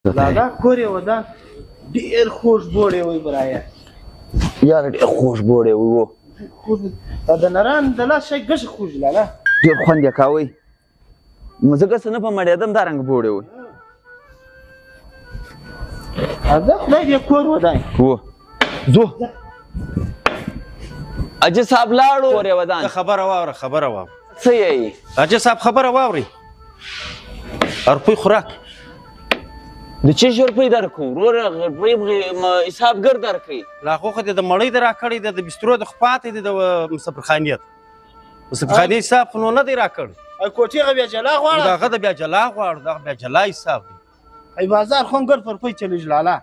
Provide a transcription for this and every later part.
لالا کور یې ودان ډېر خوږ بوړی وی برايه یاره ډېر خوږ بوړی و د نران د لاس شی ګږه خوږ لالا ډېر خوند یې کاوی ځکه څه نه په مړېدم دا رنګ بوړی وی دا خدای دې کور ودان و ځو اجي صاحب لاړو کور یې ودان خبره واوره څه یې اجي صاحب خبره واورئ روپۍ خوراک د چی روپۍ درکړو وروره روپۍ حساب ګر درکړي لا خو خو دې د مړۍ د راکړی د بسترو د خو پاتې دی د مسافرخانې حساب خو نو نه دی راکړی کوټې هغه بیا جلا غواړه دغه د بیا جلا غواړو دغه بیا جلا حساب دی ای بازار خو هم ګر پر روپۍ چلیږي لالا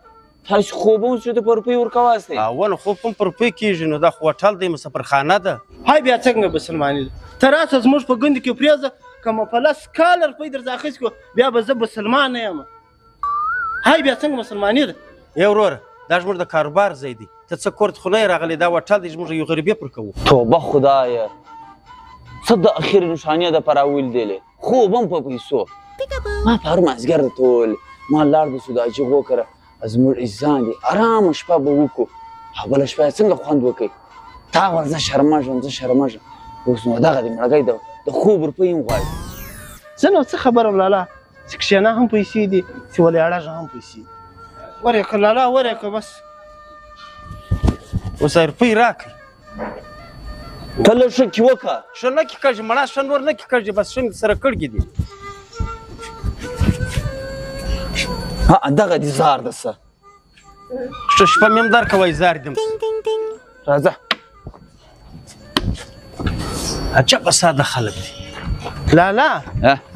تاسو خوب هم چې د په روپۍ ورکواستئ ونه خوب هم په روپۍ کېږي نو دا خو هوټل دی مسافرخانه ده هاي بیا څنګه بسلماني ده ته راسه زموږ په ګوند کې پرېږده که مو په لس کاله روپۍ درڅه اخیستې کړو بیا به زه بسلمان نه یم هاي بیا څنګه مسلماني ده ای وروره دا زموږ د کاروبار ځای دی ته څه کور ته خو نه یې راغلی دا هوټل دی زموږ یو غریبې پر کوو توبه خدایه څه د اخرې نښانې ده په راولدلې خوب هم په پیسو ما پرون مازدیګر درته وویل ما لاړ به سو د حاجي غو کره زموږ عزیزان دي ارامه شپه به وکړو او بله شپه یې څنګه خوند وکړئ تا ویل زه شرمېږم اوس نو دغه دی مړګی د خوب روپۍ هم غواړي زه نو څه خبرم لالا چې کښېنه هم پیسې دي چې ولیاړه هم پیسې دي ورېکه لالا ورېکه بس اوس روپۍ راکړئ ته لږ ښه کې وکړه ښه نه کې کړږي مړه ښه نور نه کې کړږي بس ښه سره کړږي دي دغه دي زار ده څه ښه شپه مې هم درکوئ زار دم راځه عجبه ساده خلک دي لالا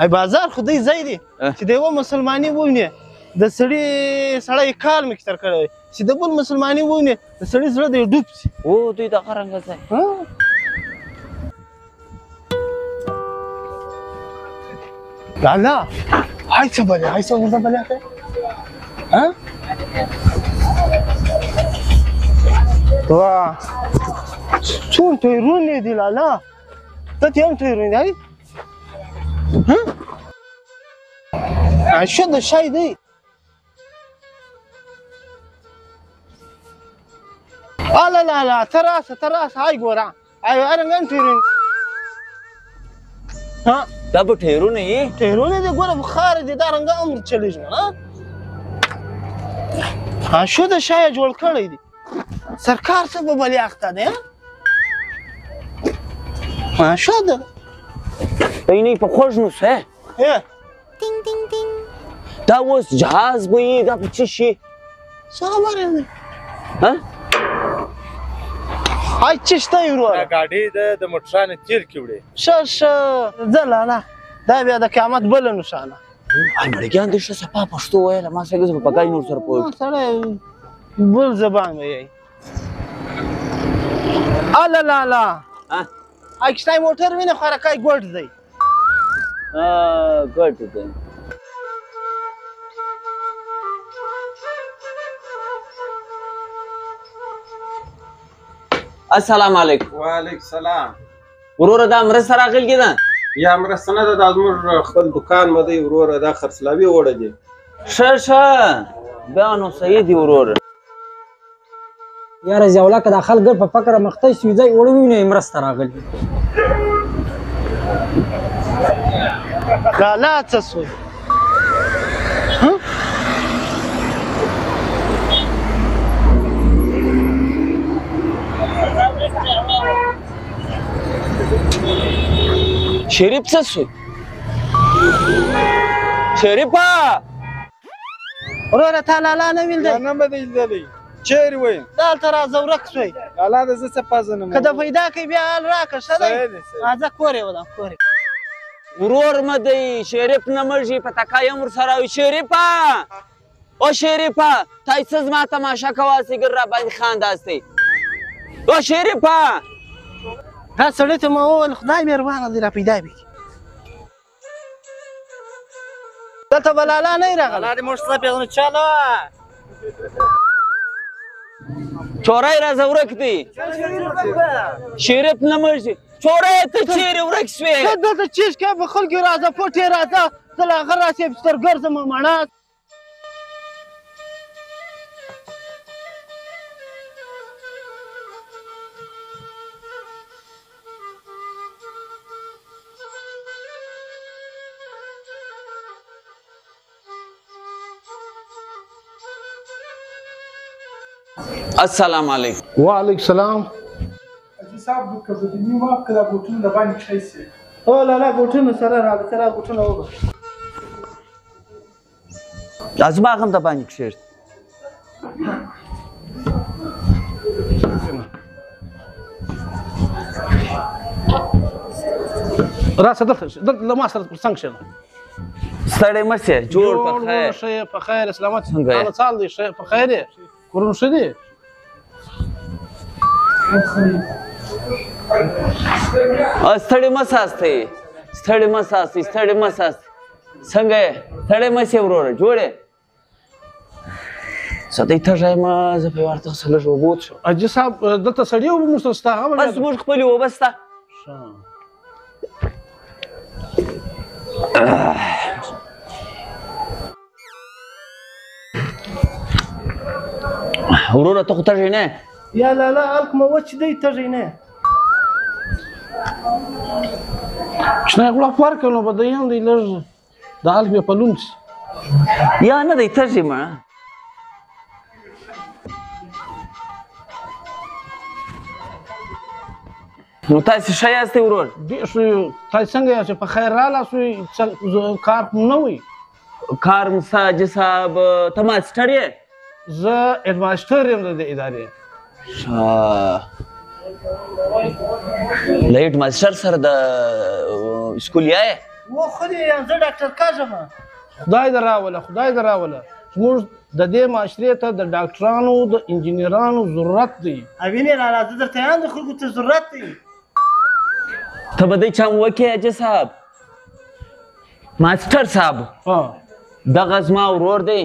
ای بازار خو دی ځای دی چې د یوه مسلماني ووینې د سړی کال مې کتر کړی چې د بل مسلماني ووینې د سړي زړه دی ډوب شي او دوی دغه رنګه ځای لالا هاي څه بلې هاي څه ورته بلې اخی واه څوم ټایرونه دي لالا ته دې هم ټایرونه دي شو د شای دی لا لا لا تراس هاي ګوره هاي ارنګ ټایرونه ها دا به ټایرونه یې ټایرونه دي ګوره بخار دي دا رنګه عمر چلیږي ها شو د شای جوړ کړی دی سرکار څه به بلې اخته دی ها شو ده اینې په خوږ نو څه دا اوس جهاز به یې دا په څه شي څه خبره ده هاي څه شته یې وروره دا ګاډۍ ده د موټرانو تیل کې وړې ښه ځه لالا دا بیا د قیامت بله نښانه مړګیان دې ښه صفا پښتو ویله ما سره زه په پګای نور سره پوه سړی بل زبان ویی اله لالا هاي کښتای موټر وینې خو حرکای ګوډ دی ګډ دی السلام علیکم وعلیکم السلام وروره دا مرسته راغلې ده یا مرسته نه ده دا زموږ خپل دکان مه دی وروره دا خرڅلاوي وړه دي ښه بیا نو صحیح دي وروره یاره ضیاءالله که دا خلک ګر په فکره مخته شي ځای وړه ووینې مرسته راغلي لالا څه سوی شریف څه سو شریفه وروره تا لالا نه ویل دی نه به دې لیدلی چیرې ویم دلته راځه ورک سوی لالا د زه څه پزه نه که د پیدا کوي بیا حال راکړه ښه دی راځه کور یې ودان کور ورور مه دی شریف نه مړ شي په تکای هم ورسره وي شریفه او شریفه تاسې څه زما تماشه کواسئ ګر را باندې خانداستئ او شریفه دا سړی ته ما وویل خدای مهربانه دی را پیدا وي دلته به لالا نه یې راغلی دې موږ څه پیژنو چلو چوری راځه ورک دی شریف نه مړ شي چوری ته چیرې ورک سوې دلته چیز کوې په خلکو راځه پټ یې راځه زه له هغه راسې بستر ګرځم مڼه السلام علیکم. وعلیکم السلام. حاجي صاحب که بدني ما کړه بوټونه د باندې کښې سي او لالا بوټونه سره راغله سره بوټونه وګوره. زما هم د باندې کښېږد. راشه دلته له ما سره پر څنګ کښېنه. ستړی مه سې، جوړ په خیر. ښه یې په خیر سلامت. څنګه یې؟ حاله سال دی ښه په خیر یې؟ کورونه ښه دي؟ ستړی مه ساستئ، ستړی مه ساستئ، ستړی مه ساستئ. څنګه یې؟ ستړی مه سې وروره، جوړ یې؟ زه دی تږی یم، زه په ورته څه لږ اوبه وڅښم. حاجي صاحب دلته سړي اوبه موږ سره شته؟ بس زموږ خپلې اوبه شته. وروره ته خو تږی نه یې؟ یا لالا هلک مه وچ دی تږی نه یې. شنه غوړپ ورکړه نو به دی هم دی لږ د هلک بیا په لوند شي. یا نه دی تږی مړه. نو تاسې ښه یاستئ ورور؟ ډېر ښه یو. تاسې څنګه یاست؟ په خیر رالاستئ؟ کار خو نه وي؟ کار مو ستا حاجي صاحب ته ماسټر یې؟ زه هیډ ماسټر یم د دې ادارې. له هیډ ماسټر سره د سکول یایې؟ و خو دې زه ډاکټر کاږم. خدای دې راوله، خدای دې راوله. زموږ د دې معاشرې ته د ډاکټرانو د انجینرانو ضرورت دی. وینې لالا زه درته یم د خلکو ته ضرورت دی. ته به دی چم وکې حاجي صاحب؟ ماسټر صاحب دغه زما ورور دی،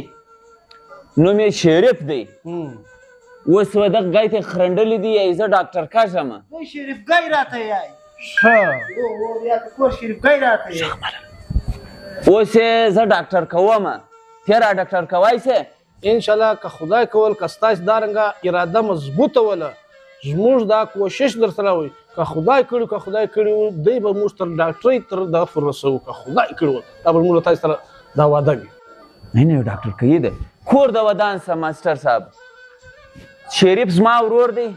نوم یې شریف دی. اوس به دغه ګای ته خرنډلې دي یایي زه ډاکټر کاږم. وایي شریف ګای راته یایي. ښه یا ته کور شریف ګای راته یایي. اوس یې زه ډاکټر کوم، ته را ډاکټر کوای سې؟ انشاءالله که خدای کول که ستاسې دارنګه اراده مضبوطه وله زموږ دا کوشش در سره وي که خدای کړي که خدای کړي وو دی به موږ تر ډاکټرۍ تر دغه پورې رسوو که خدای کړي وو دا به موږ تاسې سره دا وعده وي. نه نه ډاکټر کوي دی کور د ودان سه ماسټر صاحب. شریف زما ورور دی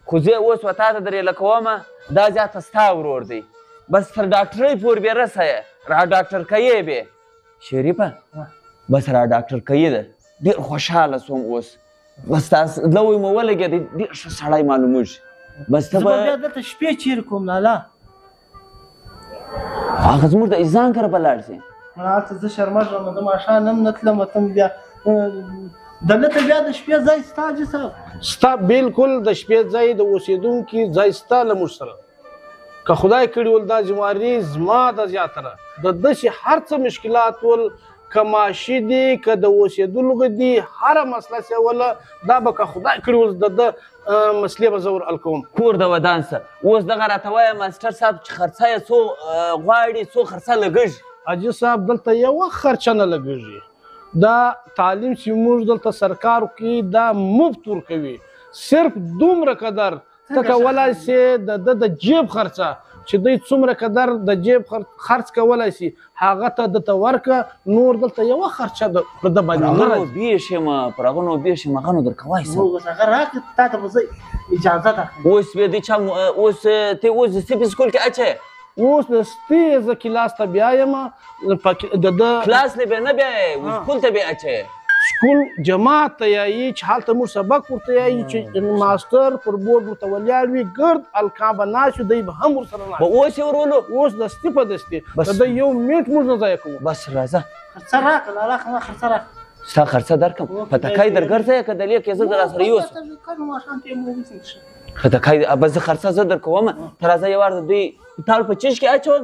خو زه اوس و تا ته درېله کومه دا زیاته ستا ورور دی. بس تر ډاکټرۍ پورې بې رسه یې را ډاکټر کوي بې. شریفه بس را ډاکټر کوي ده ډېر خوشحاله سوم اوس. بس تاسو لوی مو ولګېد ډېر ښه سړی معلومېږي. بس ته زه به بیا دلته شپې چیرې کوم لالا؟ هغه زموږ د اذان کره به لاړ شي. هلته زه شرمېږم د ماښام هم نه تلم ته بیا دلته بیا د شپې ځای ستا حاجي صاحب؟ ستا بلکل د شپې ځای د اوسېدونکي ځای ستا له موږ سره. که خدای کړي ول دا ذمهواري زما ده زیاتره د داسې هر څه مشکلات ول که معاشي دي که د اوسېدلو دي هره مسله سیوله دا به که خدای کړي ول د ده مسلې به زه ور حل کوم. کور د ودان سه اوس دغه راته وایه ماسټر صاحب چې خرڅه یې څو غواړي څو خرڅه لګېږي؟ حاجي صاحب دلته یوه خرچه نه لګېږي. دا تعلیم چې موږ دلته سرکار کوي دا مفت ورکوي. صرف دومره قدر ته کولی سې د ده د جیب خرڅه چې دوی څومره قدر د جیب خرڅ کولی سي هغه ته درته ورکړه نور دلته یوه خرچه په ده باندې نه راځي. بیش یم پر هغه نو بیش یم هغه نو درکوای سم. اوس هغه راکړه تا ته به زه اجازه درکړم. اوس بیا دې چا اوس ته اوس د سپي سکول کې اچې؟ اوس د سپي زه کلاس ته بیا یم د ده کلاس نه بیا نه بیایې سکول ته بیا اچې؟ سکول جماعت ته یایي چې هلته موږ سبق ورته یایي چې ماسټر پر بورډ ورته ولاړ وي ګرد هلکان به ناست وي دی به هم ورسره ناست. اوس یې ورولو؟ اوس دستي په دستي د ده یو میټ موږ نه ضایع کوو. بس راځه خرڅه راکړه لالا خرڅه راکړه. ستا خرڅه درکړم پتکای درګرځه که دلې کې زه در سره یوسم پتکای بس زه خرڅه زه درکوم. ته راځه یو وار د دوی تال په چیش کې اچوم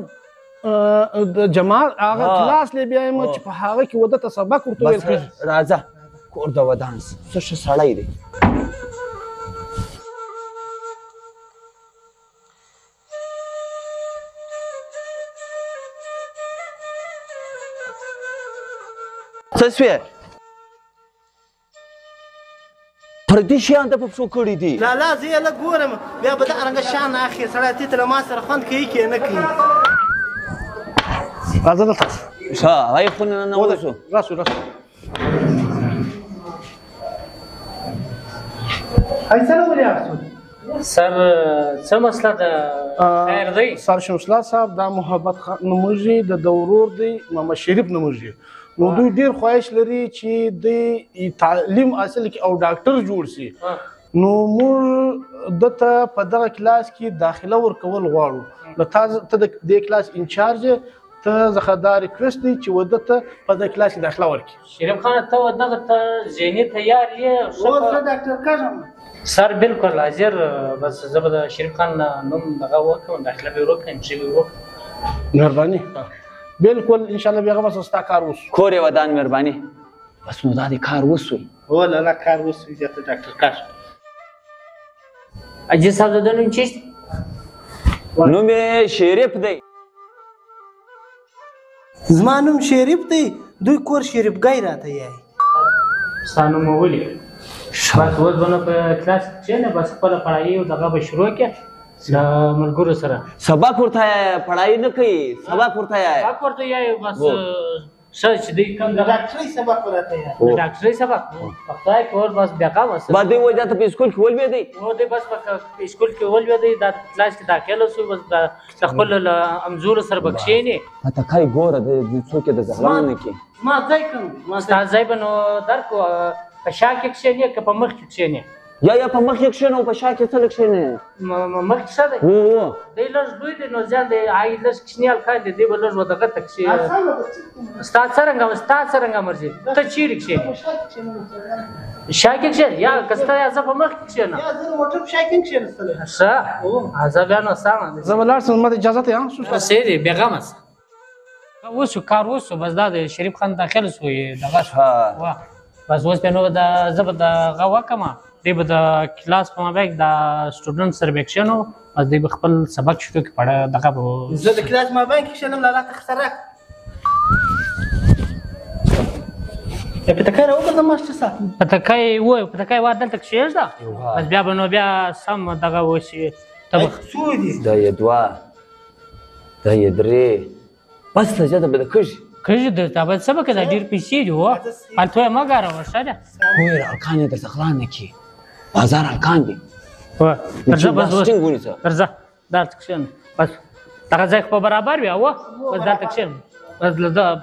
د جماعت هغه کلاس لی بیا یم چې په هغه کې وده ته سبق ورته ویل کېږي. راځه کور د ودان څه ښه سړی دی. څه سوې پردي شیان ته په پښو کړي دي؟ لالا زه یې لږ ګورم بیا به دغرنګه شیان اخلي سړی دې ته له ما سره خوند کوي که نه کوي. راځه دلته ښه هغه خونې نه راسو. فیصله ولې اخلو سر څه مسله ده خیر دی سر شمسلا صاحب دا محبت نموږي د ورور دی محمد شریف نموږي نو دوی ډیر خواهش لري چې د تعلیم حاصل کړي او ډاکټر جوړ شي نو موږ دته په دغه کلاس کې داخله ورکول غواړو نو ته د دې کلاس انچارج ته زه دا ریکوست دی چې ودته په دغه کلاس کې داخله ورکړي شریف خان ته دغه ته ذهني تیار یې زه ډاکټر کاږم سر بالکل حاضر بس زه به د شریف خان نوم دغه وکړم داخله به وکړم چې به وکړم مهرباني بالکل ان شاء الله بیا به ستا کار وشو کور یې ودان مهرباني بس نو دا دې کار وسوی هو لالا کار وشو چې ته ډاکټر کاږ اجي صاحب د نوم چیست نوم یې شریف دی زما نوم شریف دی دوی کور شریف ګای راته یای ستا نوم ولي بس اوس به نو په کلاس کې کښېنه بس خپله پړایي او دغه به شروع کړه د ملګرو سره سبق ورته پړایي نه کوي سبق ورته یې سبق ورته یایو بس ښه چې دوی کوم دغه ډاکټرۍ سبق راته یای ډاکټرۍ سبق په خدای کې اور بس بیا کام با دوی وایي دا ته په سکول کې ولوېدی و دی بس په سکول کې ولوېدی دا کلاس کې داخله شو بس د خپل امزورو سره به کښېنې ته کای ګوره د څوک یې د زغران نه کې ما ځای کوم ستا ځای به نو درکو په شا کې کښېنې که په مخ کې کښېنې یا په مخ کې کښېنه او په شا کې څه کښېنه مخ کې څه دی هو دی لږ لوی دی نو ځان دی آی لږ کوچني هلکان دی دی به لږ ودغه ته ستا څرنګه مرضي ته چیرې کښېنې شا کې کښېنه یا که ستا یا زه په مخ کې کښېنم موټر په شا کې کښېنستلی ښه زه بیا نو سمه دی زه به لاړ شم ما ته اجازه ته هم شو صحیح دی بېغمه شه وشو کار وشو بس دا د شریف خان داخل شو دغه شو بس اوس بیا نو زه به دغه وکړم دی به د کلاس په مابین د سټوډنټ سره به کښېنو بس دی به خپل سبق شروع کړي پړه دغه به زه د کلاس مابین کې کښېنم لالا ته خسرک پتکای راوګرځم ماسټر صاحب پتکای وا دلته کښېږده بس بیا به نو بیا سم دغه وشي څو دي دا یې دوه دا یې درې بس ته زیاته به د کږي کږي درته باید څه به که دا ډېر پیسې دي هو هلته یې مه ګاروه ښه ده ګوره هلکان یې درته غلا نه کړي بازار هلکان دي درځه بس ټینګ ونیسه درځه دلته کښېنه بس دغه ځای خو به برابر وي اوه بس دلته کښېنه بس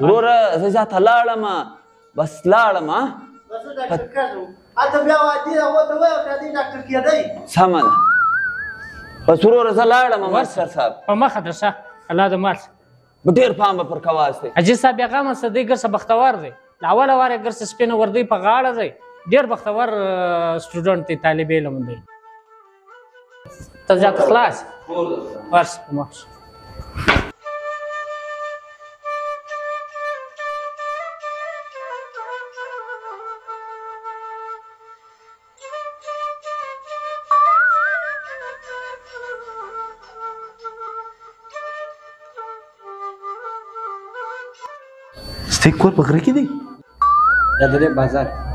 وروره زه زیاته لاړم بس لاړم ډاکټر کاږم هلته بیا وادي ورته وایه که دې ډاکټر کېدی سمه ده بس وروره زه لاړم ماسټر صاحب په مخه درشه الله دې مات ډېر پام به پر کوه هستې حاجي صاحب بیا غمه څه دی ګرڅه بختور دی له اوله واره ګرڅه سپینه وردۍ په غاړه دی ډېر بختور سټوډنټ دی طالب علم دی ته زیات خلاص ورشه په مخ ستا کور په غره کې دی یا د دې بازار